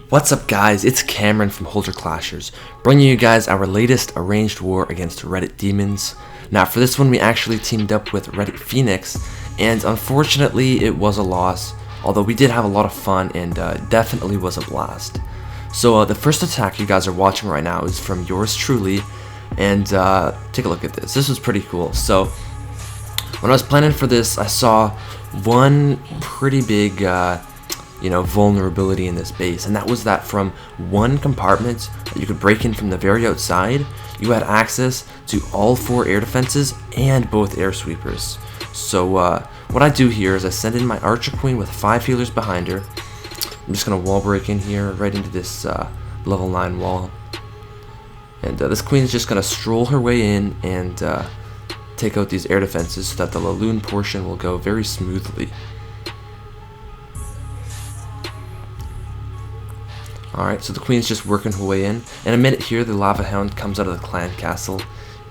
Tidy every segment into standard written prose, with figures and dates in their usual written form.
What's up guys, it's Cameron from Holder Clashers, bringing you guys our latest arranged war against Reddit demons. Now for this one we actually teamed up with Reddit Phoenix, and unfortunately it was a loss, although we did have a lot of fun and definitely was a blast. So the first attack you guys are watching right now is from yours truly, and take a look at this. This was pretty cool. So when I was planning for this, I saw one pretty big vulnerability in this base, and that was that from one compartment that you could break in from the very outside, you had access to all 4 air defenses and both air sweepers. So what I do here is I send in my Archer Queen with 5 healers behind her. I'm just gonna wall break in here right into this level 9 wall, and this queen is just gonna stroll her way in and take out these air defenses so that the Laloon portion will go very smoothly. Alright, so the queen's just working her way in. In a minute here, the Lava Hound comes out of the clan castle,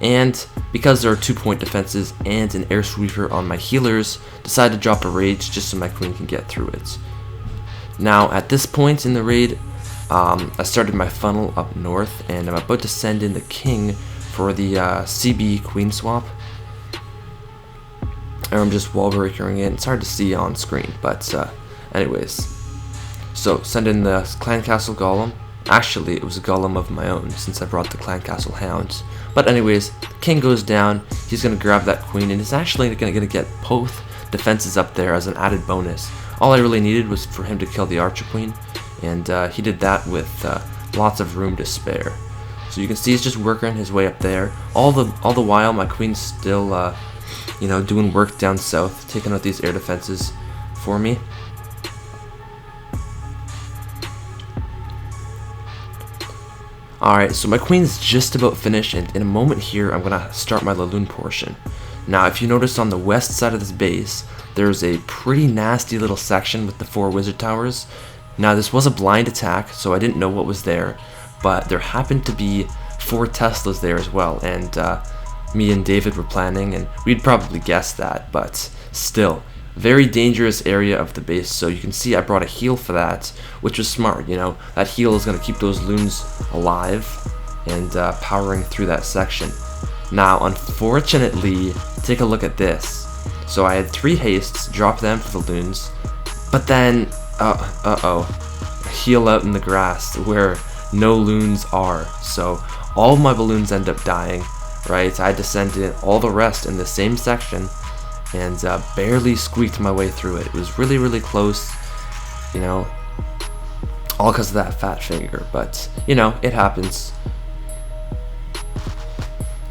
and because there are 2-point defenses and an air sweeper on my healers, decide to drop a rage just so my queen can get through it. Now, at this point in the raid, I started my funnel up north, and I'm about to send in the king for the CB queen swap. And I'm just wall breaking it. It's hard to see on screen, but anyways. So, send in the Clan Castle Golem. Actually, it was a Golem of my own, since I brought the Clan Castle Hounds. But anyways, the king goes down, he's going to grab that queen, and he's actually going to get both defenses up there as an added bonus. All I really needed was for him to kill the Archer Queen, and he did that with lots of room to spare. So you can see he's just working his way up there. All the while, my queen's still, doing work down south, taking out these air defenses for me. Alright, so my queen's just about finished, and in a moment here I'm going to start my Laloon portion. Now if you notice on the west side of this base, there's a pretty nasty little section with the 4 wizard towers. Now this was a blind attack, so I didn't know what was there, but there happened to be 4 Teslas there as well, and me and David were planning, and we'd probably guessed that, but still. Very dangerous area of the base, so you can see I brought a heal for that, which was smart. That heal is going to keep those loons alive and powering through that section. Now unfortunately, take a look at this. So I had 3 hastes, drop them for the loons, but then heal out in the grass where no loons are, so all of my balloons end up dying, right? I had to send in all the rest in the same section, and barely squeaked my way through it. It was really, really close, all because of that fat finger, but, it happens.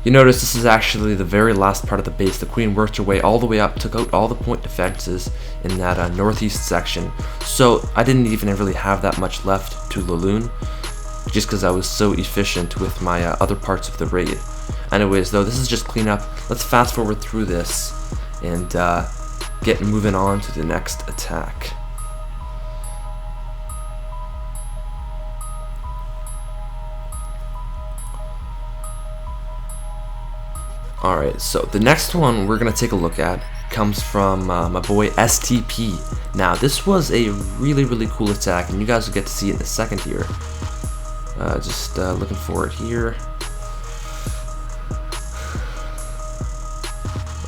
You notice this is actually the very last part of the base. The queen worked her way all the way up, took out all the point defenses in that northeast section, so I didn't even really have that much left to Laloon, just because I was so efficient with my other parts of the raid. Anyways, though, this is just cleanup. Let's fast forward through this and get moving on to the next attack. Alright, so the next one we're going to take a look at comes from my boy STP. Now this was a really, really cool attack, and you guys will get to see it in a second here. Just looking for it here.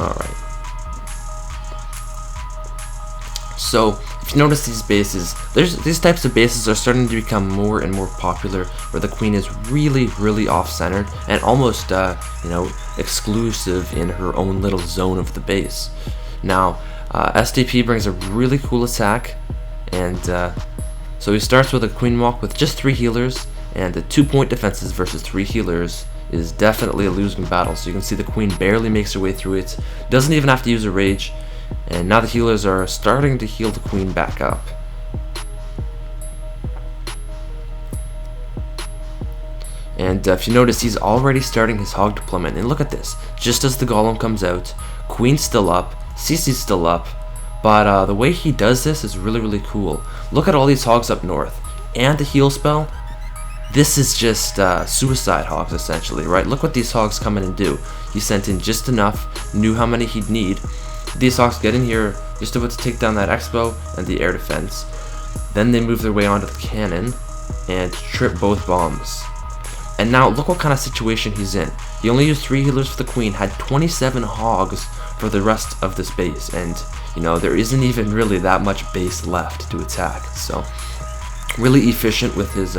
Alright. So, if you notice these bases, these types of bases are starting to become more and more popular, where the queen is really, really off-centered and almost, exclusive in her own little zone of the base. Now, STP brings a really cool attack, and so he starts with a queen walk with just 3 healers, and the 2-point defenses versus 3 healers is definitely a losing battle. So you can see the queen barely makes her way through it, doesn't even have to use a rage, and now the healers are starting to heal the queen back up. And if you notice, he's already starting his hog deployment, and look at this, just as the golem comes out, queen's still up, CC's still up, but the way he does this is really, really cool. Look at all these hogs up north, and the heal spell. This is just suicide hogs, essentially, right? Look what these hogs come in and do. He sent in just enough, knew how many he'd need. These hogs get in here, just about to take down that Expo and the air defense. Then they move their way onto the cannon and trip both bombs. And now look what kind of situation he's in. He only used 3 healers for the queen, had 27 hogs for the rest of this base, and you know, there isn't even really that much base left to attack. So really efficient with his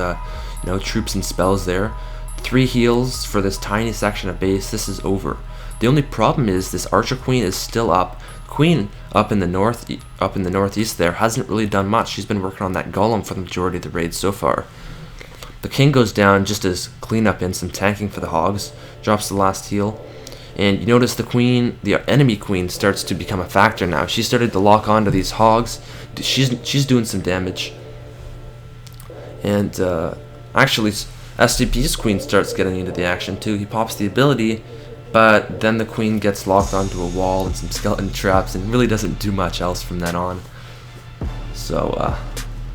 troops and spells there. 3 heals for this tiny section of base. This is over. The only problem is this archer queen is still up. Queen up in the northeast there hasn't really done much. She's been working on that golem for the majority of the raid so far. The king goes down just as cleanup and some tanking for the hogs. Drops the last heal. And you notice the enemy queen starts to become a factor now. She started to lock onto these hogs. She's doing some damage. And actually, SCP's queen starts getting into the action too. He pops the ability, but then the queen gets locked onto a wall and some skeleton traps and really doesn't do much else from then on. So,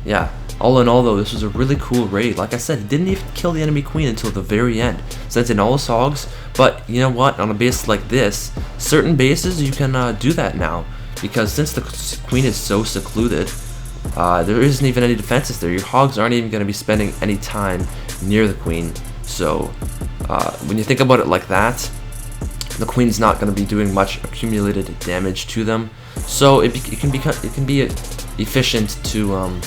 yeah. All in all, though, this was a really cool raid. Like I said, he didn't even kill the enemy queen until the very end. Sent in all his hogs, but you know what? On a base like this, certain bases you can do that now. Because since the queen is so secluded, there isn't even any defenses there. Your hogs aren't even going to be spending any time near the queen. So, when you think about it like that, the queen's not going to be doing much accumulated damage to them. So it can be efficient to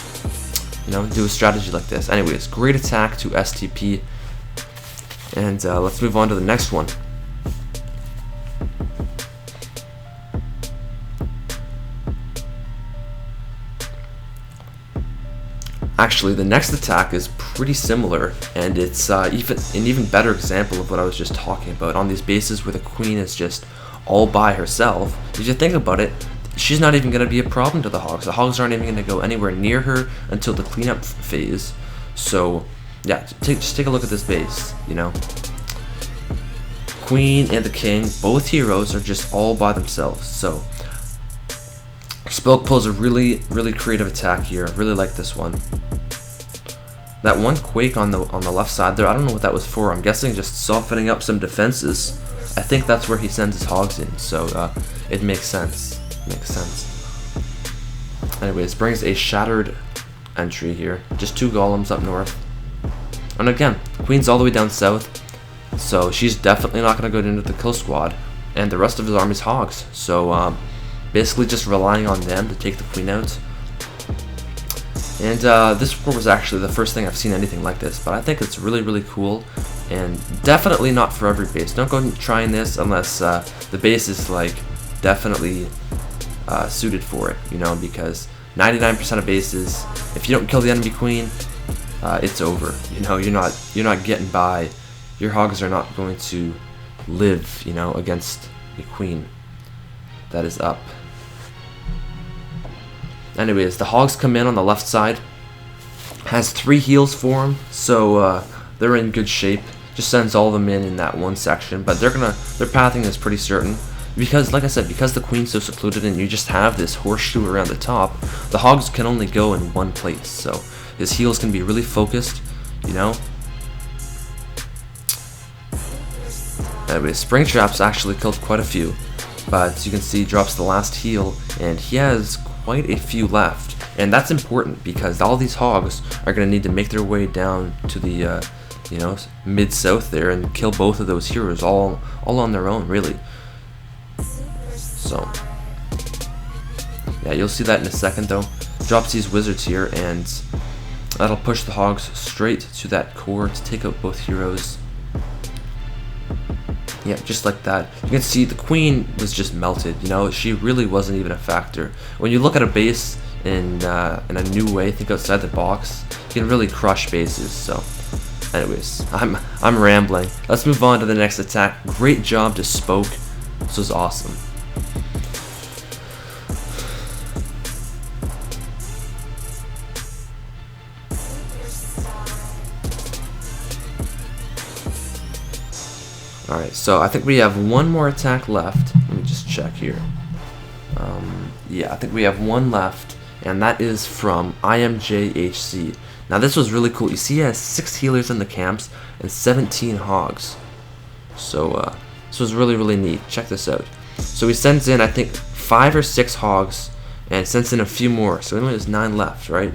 do a strategy like this. Anyways, great attack to STP, and let's move on to the next one. Actually, the next attack is pretty similar, and it's an even better example of what I was just talking about. On these bases where the queen is just all by herself, if you think about it, she's not even going to be a problem to the hogs. The hogs aren't even going to go anywhere near her until the cleanup phase. So, yeah, just take a look at this base, you know. Queen and the king, both heroes, are just all by themselves. So, Spilk pulls a really, really creative attack here. I really like this one. That one Quake on the left side there, I don't know what that was for. I'm guessing just softening up some defenses. I think that's where he sends his hogs in, so it makes sense. Anyways, brings a shattered entry here. Just 2 golems up north. And again, Queen's all the way down south, so she's definitely not going to go into the kill squad. And the rest of his army's hogs. So basically just relying on them to take the queen out. And this war was actually the first thing I've seen anything like this, but I think it's really, really cool. And definitely not for every base. Don't go trying this unless the base is like definitely suited for it, you know, because 99% of bases, if you don't kill the enemy queen, it's over. You know, you're not getting by. Your hogs are not going to live, you know, against a queen that is up. Anyways, the hogs come in on the left side. Has 3 heals for them, so they're in good shape. Just sends all of them in that one section, but their pathing is pretty certain. Because, like I said, because the queen's so secluded and you just have this horseshoe around the top, the hogs can only go in one place. So his heals can be really focused, you know. Anyways, Springtraps actually killed quite a few, but as you can see, drops the last heal, and he has quite a few left. And that's important because all these hogs are going to need to make their way down to the mid-south there and kill both of those heroes all on their own, really. So, yeah, you'll see that in a second though. Drops these wizards here, and that'll push the hogs straight to that core to take out both heroes. Yeah, just like that. You can see the queen was just melted, you know, she really wasn't even a factor. When you look at a base in a new way, think outside the box, you can really crush bases. So, anyways, I'm rambling. Let's move on to the next attack. Great job to Spoke. This was awesome. Alright, so I think we have one more attack left. Let me just check here. Yeah, I think we have one left, and that is from IMJHC. Now this was really cool. You see he has 6 healers in the camps and 17 hogs. So this was really, really neat. Check this out. So he sends in, I think, 5 or 6 hogs and sends in a few more. So he only has 9 left, right?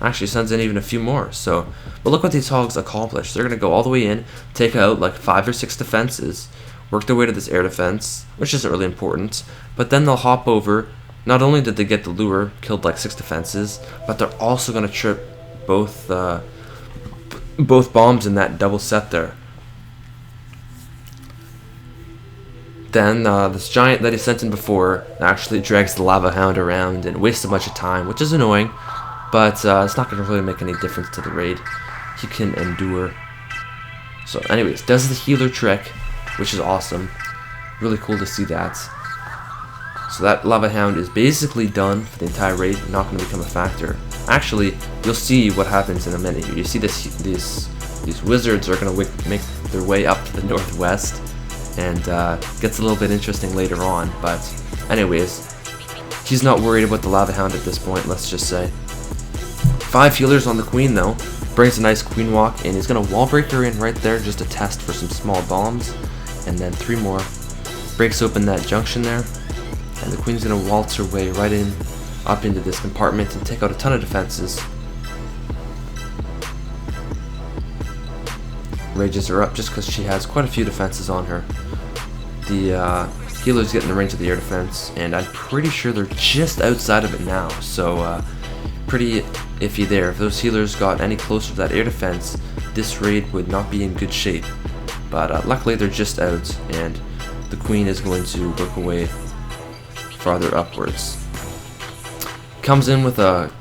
Actually sends in even a few more. So, but look what these hogs accomplish. They're going to go all the way in, take out like 5 or 6 defenses, work their way to this air defense, which isn't really important, but then they'll hop over. Not only did they get the lure, killed like 6 defenses, but they're also going to trip both bombs in that double set there. Then this giant that he sent in before actually drags the lava hound around and wastes a bunch of time, which is annoying, but it's not going to really make any difference to the raid. He can endure. So anyways, does the healer trick, which is awesome. Really cool to see that. So that lava hound is basically done for the entire raid, not going to become a factor. Actually, you'll see what happens in a minute. You see these wizards are going to make their way up to the northwest, and gets a little bit interesting later on. But anyways, he's not worried about the lava hound at this point, let's just say. 5 healers on the queen though, brings a nice queen walk, and he's going to wall break her in right there just to test for some small bombs. And then 3 more, breaks open that junction there, and the queen's going to waltz her way right in, up into this compartment and take out a ton of defenses. Rages her up just because she has quite a few defenses on her. The healers get in the range of the air defense, and I'm pretty sure they're just outside of it now, so pretty iffy there. If those healers got any closer to that air defense, this raid would not be in good shape. But luckily they're just out, and the queen is going to work her way farther upwards. Comes in with a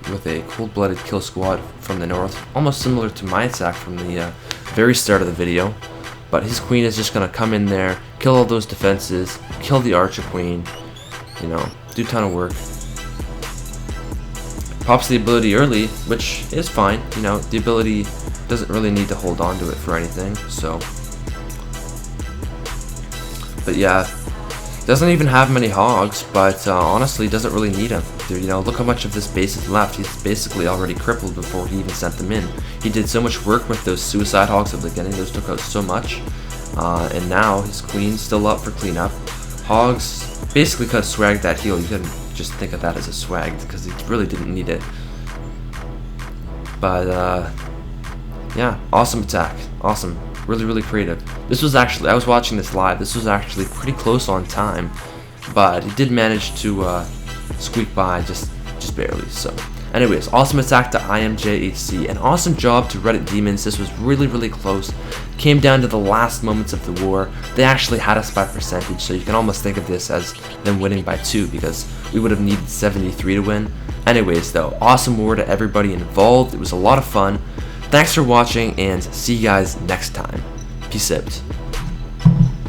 cold-blooded kill squad from the north, almost similar to my attack from the very start of the video. But his queen is just gonna come in there, kill all those defenses, kill the archer queen, you know, do a ton of work. Pops the ability early, which is fine. You know, the ability doesn't really need to hold on to it for anything. So, but yeah. Doesn't even have many hogs, but honestly doesn't really need them. You know, look how much of this base is left. He's basically already crippled before he even sent them in. He did so much work with those suicide hogs at the beginning. Those took out so much. And now his queen's still up for cleanup. Hogs basically could have swagged that heal. You couldn't just think of that as a swag because he really didn't need it. But yeah, awesome attack. Awesome. Really, really creative. This was actually, I was watching this live, this was actually pretty close on time, but he did manage to squeak by just barely. So anyways, awesome attack to IMJHC, an awesome job to Reddit Demons. This was really, really close. Came down to the last moments of the war. They actually had us by percentage, so you can almost think of this as them winning by 2, because we would have needed 73 to win. Anyways though, awesome war to everybody involved. It was a lot of fun. Thanks for watching, and see you guys next time. Peace out.